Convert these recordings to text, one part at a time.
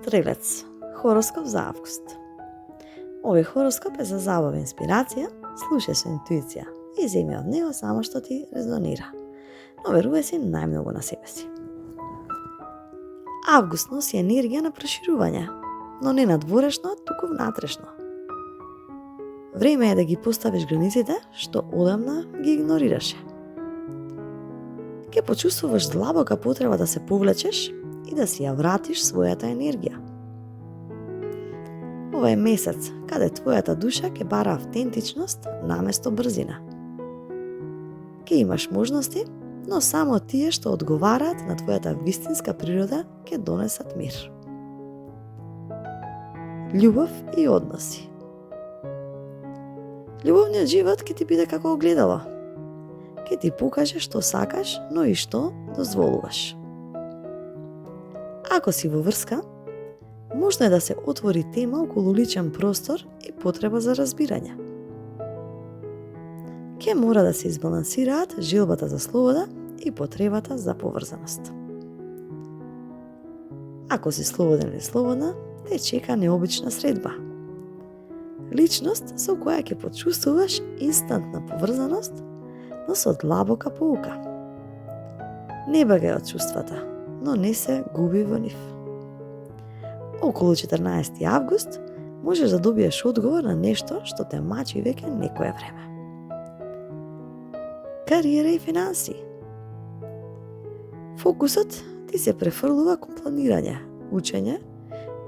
Стрелец. Хороскоп за август. Овој хороскоп е за забава и инспирација, слушај со интуиција и земи од него само што ти резонира. Но верувај си најмногу на себе си. Август носи енергија на проширување, но не надворешно, туку внатрешно. Време е да ги поставиш границите што одамна ги игнорираше. Ке почувствуваш длабока потреба да се повлечеш и да си ја вратиш својата енергија. Ова е месец каде твојата душа ќе бара автентичност наместо брзина. Ке имаш можности, но само тие што одговараат на твојата вистинска природа ќе донесат мир. Љубов и односи. Љубовниот живот ќе ти биде како огледало. Ќе ти покаже што сакаш, но и што дозволуваш. Ако си во врска, можно е да се отвори тема околу личен простор и потреба за разбирање. Ке мора да се избалансираат желбата за слобода и потребата за поврзаност. Ако си слободен или слободна, те чека необична средба. Личност со која ќе почувствуваш инстантна поврзаност, но со длабока поука. Не бегај од чувствата, но не се губи во нив. Околу 14 август можеш да добиеш одговор на нешто што те мачи веќе некое време. Кариера и финанси. Фокусот ти се префрлува кон планирање, учење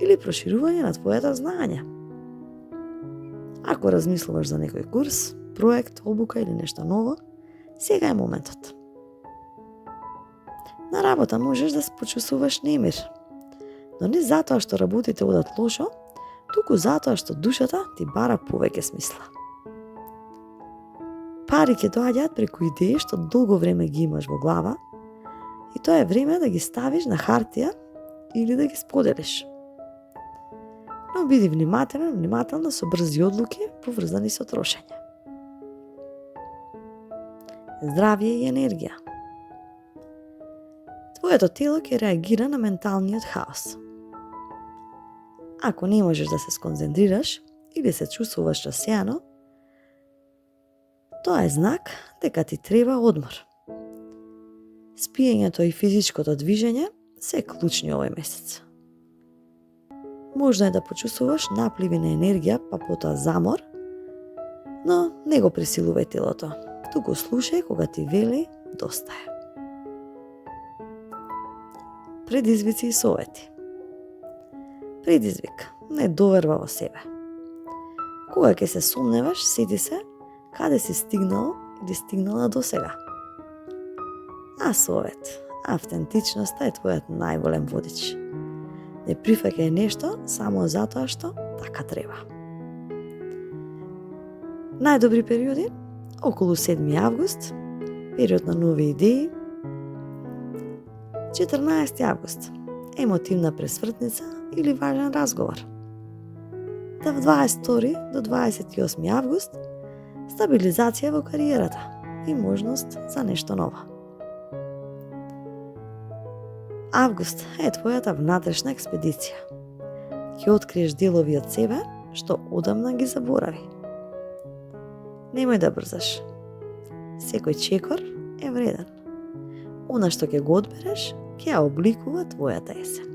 или проширување на твојата знаење. Ако размислуваш за некој курс, проект, обука или нешто ново, сега е моментот. На работа можеш да се почувствуваш немир, но не затоа што работите одат лошо, туку затоа што душата ти бара повеќе смисла. Пари ќе доаѓаат преку идеи што долго време ги имаш во глава и тоа е време да ги ставиш на хартија или да ги споделиш. Но биди внимателна со брзи одлуки поврзани со трошење. Здравје и енергија. Твоето тело ќе реагира на менталниот хаос. Ако не можеш да се сконцентрираш или се чувствуваш расеано, тоа е знак дека ти треба одмор. Спиењето и физичкото движење се клучни овој месец. Можно е да почувствуваш напливи на енергија, па потоа замор, но не го пресилувај телото, туку слушај кога ти вели доста е. Предизвици и совети. Предизвик, не доверба во себе. Кога ќе се сомневаш, сети се каде си стигнал или стигнала до сега. А совет, автентичноста е твојот најголем водич. Не прифаќај нешто само затоа што така треба. Најдобри периоди околу 7 август, период на нови идеи. 14 август, емотивна пресвртница или важен разговор. 22 до 28 август, стабилизација во кариерата и можност за нешто ново. Август е твојата внатрешна експедиција. Ќе откриеш делови од себе што одамна ги заборави. Немој да брзаш. Секој чекор е вреден. Она што ќе го одбереш, ќе ја обликува твојата есен.